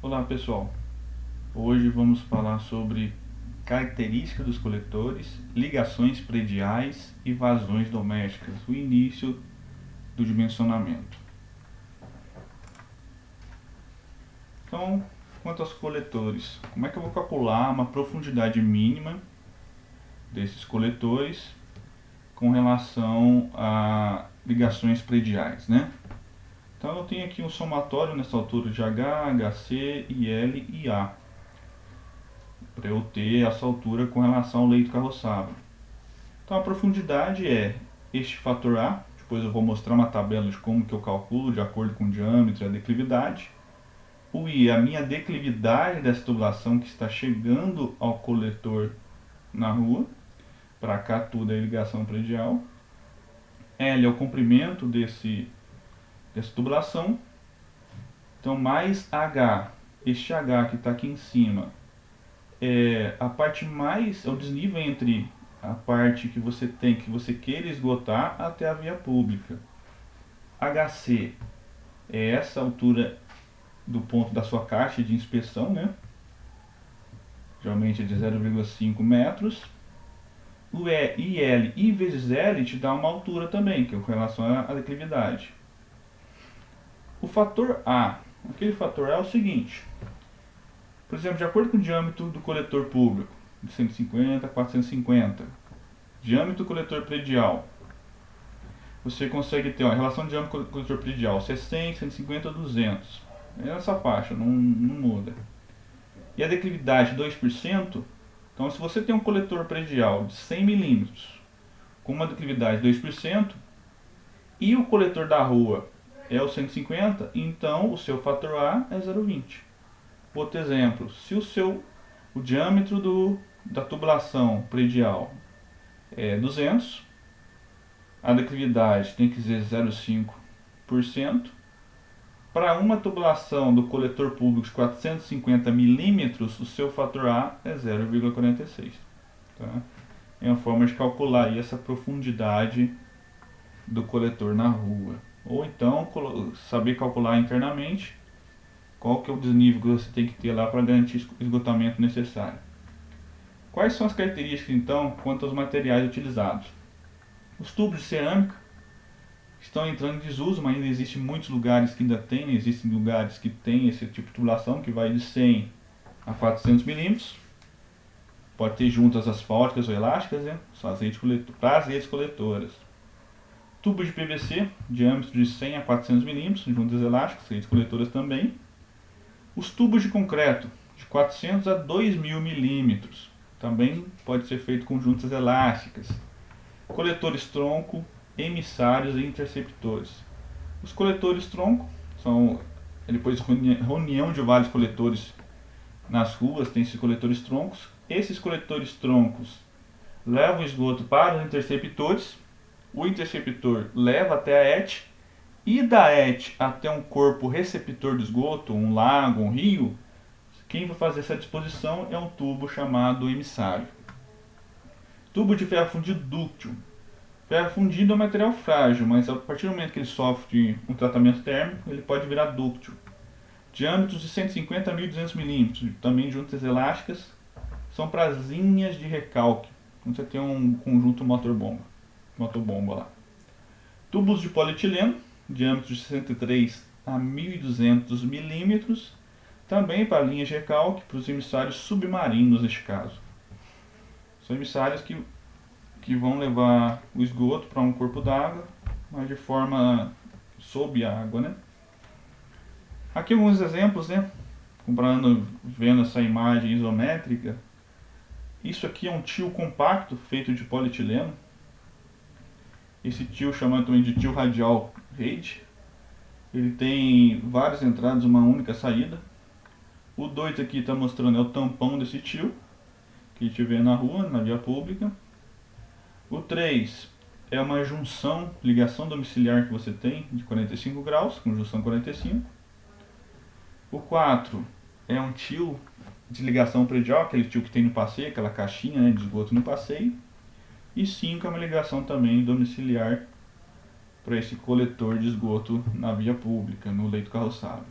Olá pessoal, hoje vamos falar sobre características dos coletores, ligações prediais e vazões domésticas, o início do dimensionamento. Então, quanto aos coletores, como é que eu vou calcular uma profundidade mínima desses coletores com relação a ligações prediais, né? Então eu tenho aqui um somatório nessa altura de H, HC, IL e A, para eu ter essa altura com relação ao leito carroçável. Então a profundidade é este fator A, depois eu vou mostrar uma tabela de como que eu calculo de acordo com o diâmetro e a declividade. O I é a minha declividade dessa tubulação que está chegando ao coletor na rua. Para cá tudo é ligação predial. L é o comprimento dessa tubulação. Então mais H, este H que está aqui em cima, é a parte mais, é o desnível entre a parte que você queira esgotar até a via pública. HC é essa altura do ponto da sua caixa de inspeção, né? Geralmente é de 0,5 metros. O IL, I vezes L te dá uma altura também, que é com relação à declividade. O fator A, aquele fator A é o seguinte: por exemplo, de acordo com o diâmetro do coletor público, de 150 a 450, diâmetro do coletor predial, você consegue ter uma relação de diâmetro do coletor predial, se é 100, 150 ou 200. É essa faixa, não muda. E a declividade 2%, então se você tem um coletor predial de 100 milímetros com uma declividade de 2%, e o coletor da rua é o 150, então o seu fator A é 0,20. Outro exemplo, se o diâmetro da tubulação predial é 200, a declividade tem que ser 0,5%. Para uma tubulação do coletor público de 450 milímetros, o seu fator A é 0,46. Tá? É uma forma de calcular aí essa profundidade do coletor na rua. Ou então saber calcular internamente qual que é o desnível que você tem que ter lá para garantir o esgotamento necessário. Quais são as características então quanto aos materiais utilizados? Os tubos de cerâmica estão entrando em desuso, mas ainda existem muitos lugares que ainda tem, existem lugares que tem esse tipo de tubulação que vai de 100 a 400 milímetros. Pode ter juntas asfálticas ou elásticas, né? São azeites coletoras. Tubos de PVC, diâmetro de 100 a 400 milímetros, juntas elásticas, azeites coletoras também. Os tubos de concreto, de 400 a 2000 milímetros, também pode ser feito com juntas elásticas. Coletores tronco, emissários e interceptores. Os coletores tronco são depois reunião de vários coletores nas ruas, tem esses coletores troncos. Esses coletores troncos levam esgoto para os interceptores. O interceptor leva até a ET, e da ET até um corpo receptor de esgoto, um lago, um rio, quem vai fazer essa disposição é um tubo chamado emissário. Tubo de ferro fundido dúctil. Ferro fundido é um material frágil, mas a partir do momento que ele sofre um tratamento térmico, ele pode virar dúctil. Diâmetros de 150 a 1200 milímetros, também juntas elásticas, são prazinhas de recalque, quando você tem um conjunto motorbomba lá. Tubos de polietileno, diâmetros de 63 a 1200 milímetros, também para linhas de recalque, para os emissários submarinos neste caso. São emissários que vão levar o esgoto para um corpo d'água, mas de forma sob a água, né? Aqui alguns exemplos, né? Vendo essa imagem isométrica. Isso aqui é um tio compacto feito de polietileno. Esse tio chamado também de tio radial rede. Ele tem várias entradas, uma única saída. O 2 aqui está mostrando é o tampão desse tio que a gente vê na rua, na via pública. O 3 é uma junção, ligação domiciliar que você tem de 45 graus, com junção 45. O 4 é um tio de ligação predial, aquele tio que tem no passeio, aquela caixinha, né, de esgoto no passeio. E 5 é uma ligação também domiciliar para esse coletor de esgoto na via pública, no leito carroçável.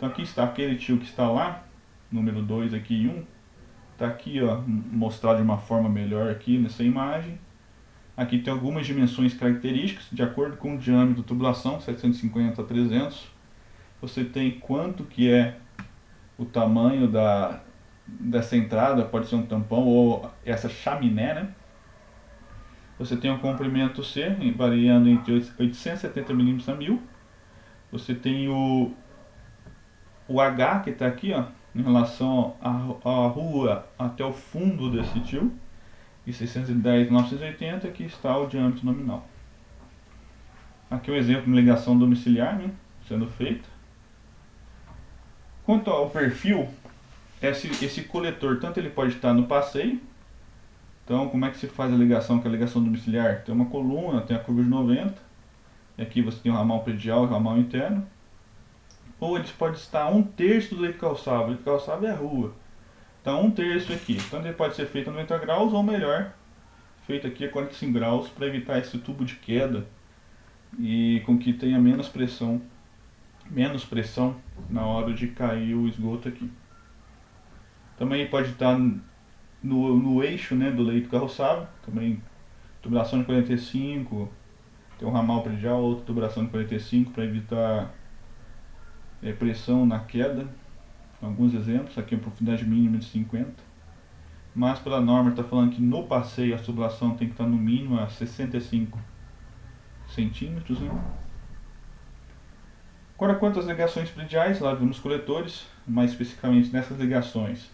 Então aqui está aquele tio que está lá, número 2 aqui e 1. Está aqui, ó, mostrado de uma forma melhor aqui nessa imagem. Aqui tem algumas dimensões características, de acordo com o diâmetro da tubulação, 750 a 300. Você tem quanto que é o tamanho dessa entrada, pode ser um tampão ou essa chaminé, né? Você tem o comprimento C, variando entre 870 mm a 1000. Você tem o H, que está aqui, ó, em relação à rua até o fundo desse tio. E 610 980, aqui está o diâmetro nominal. Aqui é um exemplo de ligação domiciliar, né, sendo feita. Quanto ao perfil, esse coletor, tanto ele pode estar no passeio. Então, como é que se faz a ligação, que é a ligação domiciliar? Tem uma coluna, tem a curva de 90. E aqui você tem o ramal predial e o ramal interno. Ou eles podem estar 1/3 do leito calçável. O leito calçável é a rua. Então, 1/3 aqui. Então, ele pode ser feito a 90 graus ou melhor, feito aqui a 45 graus para evitar esse tubo de queda e com que tenha menos pressão na hora de cair o esgoto aqui. Também pode estar no eixo, né, do leito carroçável, também tubulação de 45, tem um ramal predial, outra tubulação de 45 para evitar pressão na queda. Alguns exemplos, aqui a profundidade mínima de 50, mas pela norma está falando que no passeio a tubulação tem que estar no mínimo a 65 centímetros, né? Agora, quanto às ligações prediais, lá vimos coletores, mais especificamente nessas ligações.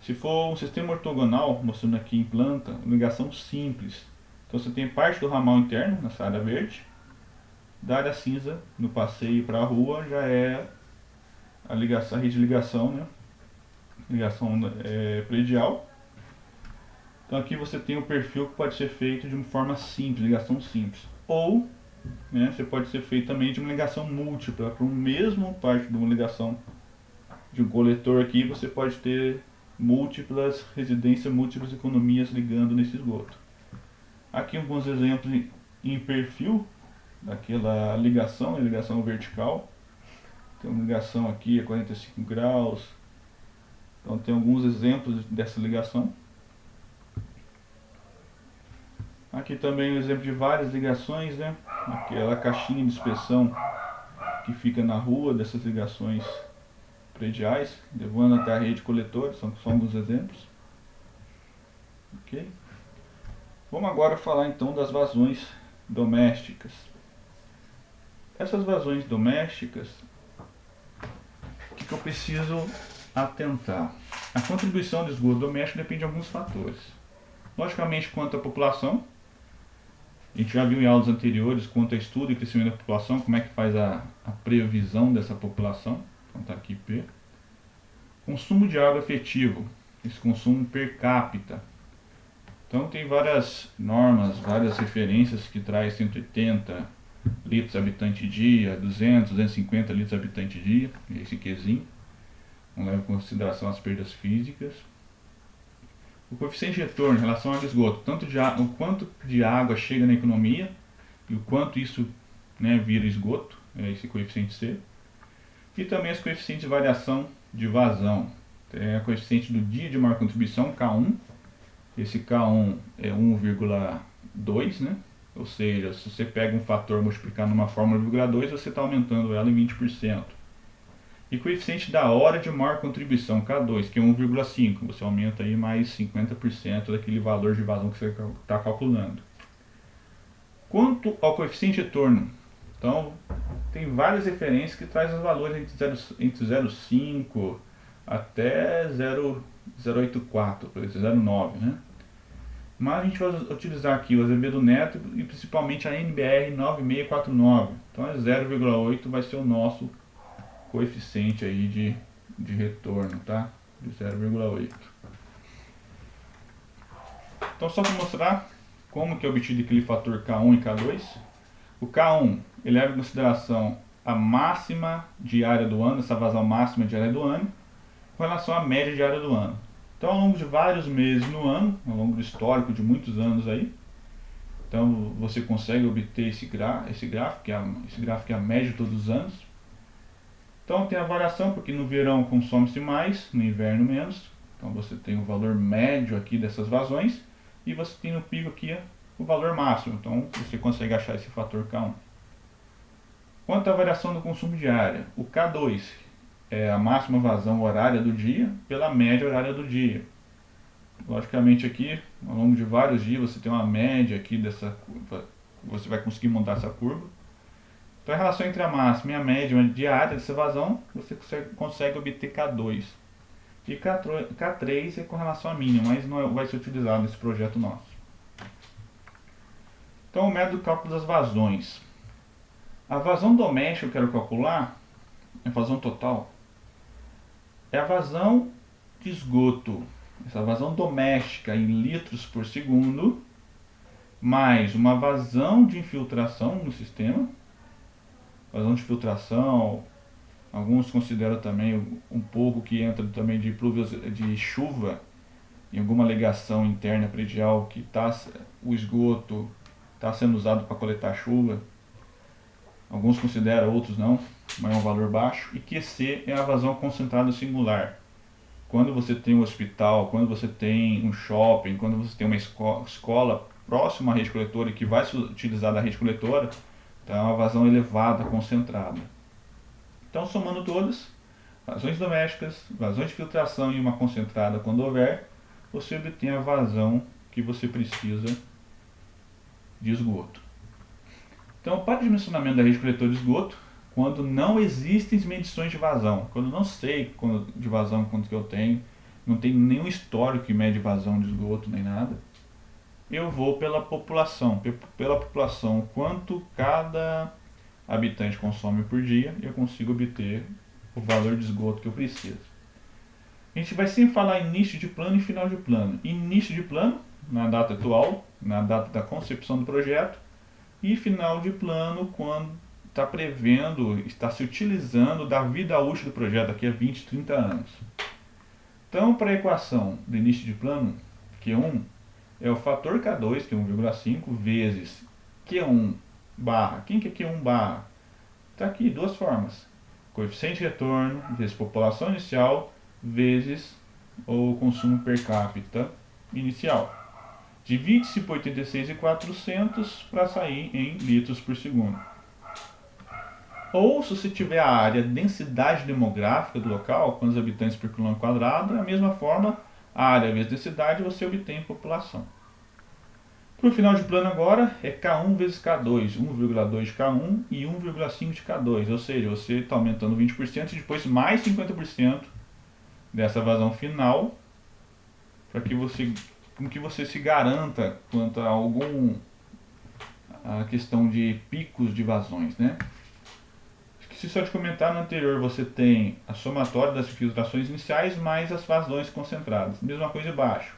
Se for um sistema ortogonal, mostrando aqui em planta, ligação simples. Então você tem parte do ramal interno, nessa área verde, da área cinza, no passeio para a rua, já é a rede de ligação, né? Ligação predial. Então aqui você tem o perfil que pode ser feito de uma forma simples, ligação simples. Ou, né, você pode ser feito também de uma ligação múltipla, para o mesmo parte de uma ligação de um coletor aqui, você pode ter múltiplas residências, múltiplas economias ligando nesse esgoto. Aqui alguns exemplos em perfil daquela ligação, ligação vertical. Tem uma ligação aqui a 45 graus. Então tem alguns exemplos dessa ligação. Aqui também um exemplo de várias ligações, né? Aquela caixinha de inspeção que fica na rua dessas ligações prediais, levando até a rede coletora, são só alguns exemplos. Ok? Vamos agora falar então das vazões domésticas. Essas vazões domésticas, o que eu preciso atentar? A contribuição do esgoto doméstico depende de alguns fatores. Logicamente, quanto à população, a gente já viu em aulas anteriores quanto ao estudo e crescimento da população, como é que faz a previsão dessa população. Então está aqui P. Consumo de água efetivo, esse consumo per capita. Então tem várias normas, várias referências que traz 180 litros habitante dia, 200, 250 litros habitante dia, esse Qzinho. Não leva em consideração as perdas físicas. O coeficiente de retorno em relação ao esgoto, o quanto de água chega na economia e o quanto isso, né, vira esgoto, é esse coeficiente C. E também os coeficientes de variação de vazão. É o coeficiente do dia de maior contribuição, K1. Esse K1 é 1,2, né? Ou seja, se você pega um fator multiplicar numa fórmula 1,2, você está aumentando ela em 20%. E coeficiente da hora de maior contribuição, K2, que é 1,5. Você aumenta aí mais 50% daquele valor de vazão que você está calculando. Quanto ao coeficiente de retorno, então tem várias referências que trazem os valores entre 0,5 até 0,84, por exemplo, 0,9, né? Mas a gente vai utilizar aqui o Azevedo Neto e principalmente a NBR 9649. Então 0,8 vai ser o nosso coeficiente aí de retorno, tá? De 0,8. Então só para mostrar como que é obtido aquele fator K1 e K2. O K1 ele leva em consideração a máxima diária do ano, essa vazão máxima diária do ano, com relação à média diária do ano. Então ao longo de vários meses no ano, ao longo do histórico de muitos anos aí, então você consegue obter esse gráfico que é a média de todos os anos. Então tem a variação, porque no verão consome-se mais, no inverno menos. Então você tem o valor médio aqui dessas vazões e você tem no pico aqui o valor máximo. Então você consegue achar esse fator K1. Quanto à variação do consumo de área, o K2 é a máxima vazão horária do dia pela média horária do dia. Logicamente aqui, ao longo de vários dias, você tem uma média aqui dessa curva, você vai conseguir montar essa curva. Então a relação entre a máxima e a média diária dessa vazão, você consegue obter K2. E K3 é com relação à mínima, mas não vai ser utilizado nesse projeto nosso. Então o método de cálculo das vazões. A vazão doméstica que eu quero calcular, a vazão total, é a vazão de esgoto. Essa vazão doméstica em litros por segundo, mais uma vazão de infiltração no sistema. Vazão de filtração, alguns consideram também um pouco que entra também de chuva em alguma alegação interna predial que o esgoto está sendo usado para coletar chuva. Alguns consideram, outros não, mas é um valor baixo. E QC é a vazão concentrada singular. Quando você tem um hospital, quando você tem um shopping, quando você tem uma escola próxima à rede coletora e que vai ser utilizada a rede coletora, então é uma vazão elevada, concentrada. Então, somando todas, vazões domésticas, vazões de filtração e uma concentrada quando houver, você obtém a vazão que você precisa de esgoto. Então, para o dimensionamento da rede coletora de esgoto, quando não existem medições de vazão, quando eu não sei de vazão quanto que eu tenho, não tem nenhum histórico que mede vazão de esgoto nem nada, eu vou pela população, quanto cada habitante consome por dia, eu consigo obter o valor de esgoto que eu preciso. A gente vai sempre falar início de plano e final de plano. Início de plano, na data atual, na data da concepção do projeto, e final de plano quando está prevendo, está se utilizando da vida útil do projeto daqui a 20, 30 anos. Então, para a equação do início de plano, Q1 é o fator K2, que é 1,5, vezes Q1 barra. Quem que é Q1 barra? Está aqui, duas formas. Coeficiente de retorno vezes população inicial vezes o consumo per capita inicial. Divide-se por 86.400 para sair em litros por segundo. Ou, se você tiver a área densidade demográfica do local, quantos habitantes por quilômetro quadrado, da mesma forma, a área vezes densidade você obtém população. Para o final de plano agora é K1 vezes K2, 1,2 de K1 e 1,5 de K2, ou seja, você está aumentando 20% e depois mais 50% dessa vazão final, para que você se garanta quanto a questão de picos de vazões, né? Esqueci só de comentar, no anterior você tem a somatória das infiltrações iniciais mais as vazões concentradas, mesma coisa embaixo.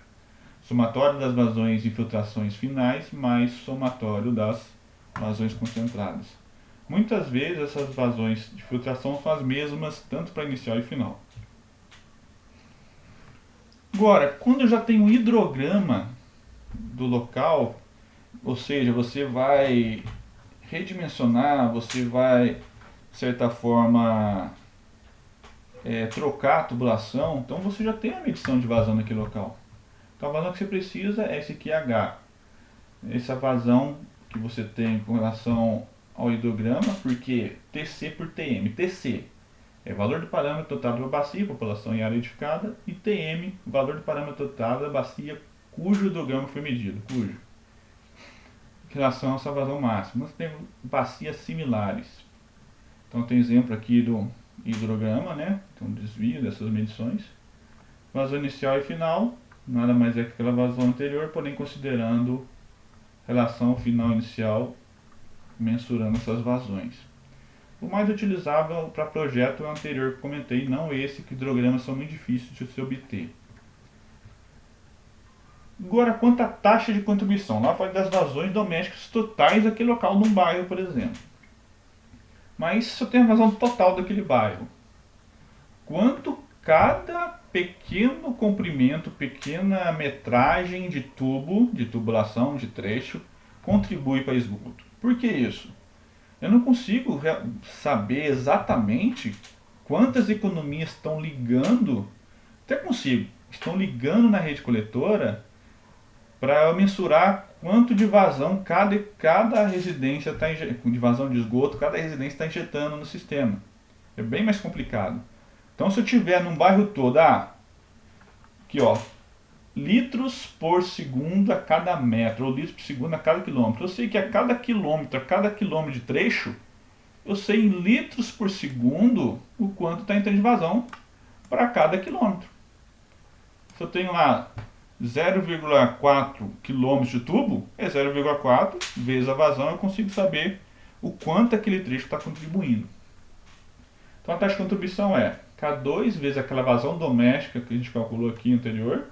Somatório das vazões e infiltrações finais mais somatório das vazões concentradas. Muitas vezes essas vazões de filtração são as mesmas tanto para inicial e final. Agora, quando eu já tenho um hidrograma do local, ou seja, você vai redimensionar, você vai, de certa forma, trocar a tubulação, então você já tem a medição de vazão naquele local. Então a vazão que você precisa é esse aqui H. Essa vazão que você tem com relação ao hidrograma, porque TC por TM. TC é valor do parâmetro total da bacia, população em área edificada, e TM, valor do parâmetro total da bacia cujo hidrograma foi medido. Cujo. Em relação a essa vazão máxima, nós temos bacias similares. Então tem exemplo aqui do hidrograma, né? Então desvio dessas medições. Vazão inicial e final. Nada mais é que aquela vazão anterior, porém considerando relação final inicial, mensurando essas vazões. O mais utilizável para projeto é o anterior que comentei, não esse, que hidrogramas são muito difíceis de se obter. Agora, quanto à taxa de contribuição, lá fala das vazões domésticas totais daquele local, num bairro, por exemplo. Mas se eu tenho a vazão total daquele bairro, quanto cada pequeno comprimento, pequena metragem de tubo, de tubulação, de trecho, contribui para esgoto. Por que isso? Eu não consigo saber exatamente quantas economias estão ligando, até consigo, estão ligando na rede coletora para mensurar quanto de vazão cada residência está de vazão de esgoto, cada residência está injetando no sistema. É bem mais complicado. Então, se eu tiver num bairro todo, aqui ó, litros por segundo a cada metro, ou litros por segundo a cada quilômetro. Eu sei que a cada quilômetro de trecho, eu sei em litros por segundo o quanto está entrando de vazão para cada quilômetro. Se eu tenho lá 0,4 km de tubo, é 0,4 vezes a vazão, eu consigo saber o quanto aquele trecho está contribuindo. Então a taxa de contribuição é K2 vezes aquela vazão doméstica que a gente calculou aqui anterior.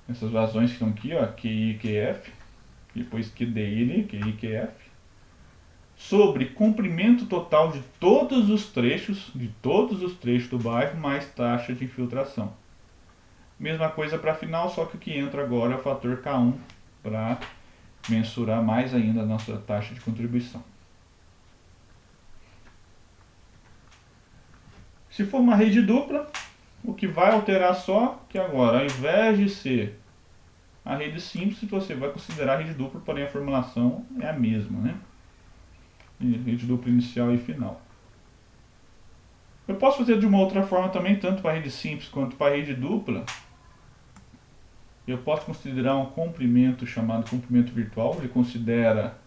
Essas vazões que estão aqui, ó, QI e QF, depois QDI, QI e QF, sobre comprimento total de todos os trechos do bairro, mais taxa de infiltração. Mesma coisa para a final, só que o que entra agora é o fator K1 para mensurar mais ainda a nossa taxa de contribuição. Se for uma rede dupla, o que vai alterar só que agora, ao invés de ser a rede simples, você vai considerar a rede dupla, porém a formulação é a mesma, né? Rede dupla inicial e final. Eu posso fazer de uma outra forma também, tanto para a rede simples quanto para a rede dupla. Eu posso considerar um comprimento chamado comprimento virtual. Ele considera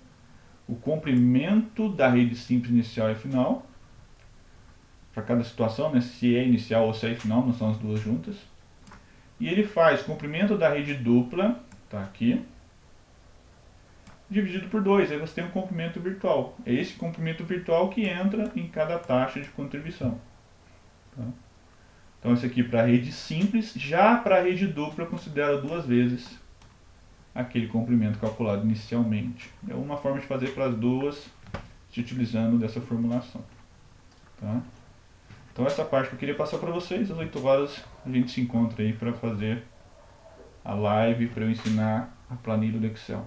o comprimento da rede simples inicial e final para cada situação, né? Se é inicial ou se é final, não são as duas juntas. E ele faz comprimento da rede dupla, tá aqui, dividido por 2, aí você tem um comprimento virtual. É esse comprimento virtual que entra em cada taxa de contribuição. Tá? Então esse aqui para a rede simples, já para a rede dupla eu considero 2 vezes aquele comprimento calculado inicialmente. É uma forma de fazer para as duas, se utilizando dessa formulação. Tá? Então essa parte que eu queria passar para vocês, às 8 horas a gente se encontra aí para fazer a live, para eu ensinar a planilha do Excel.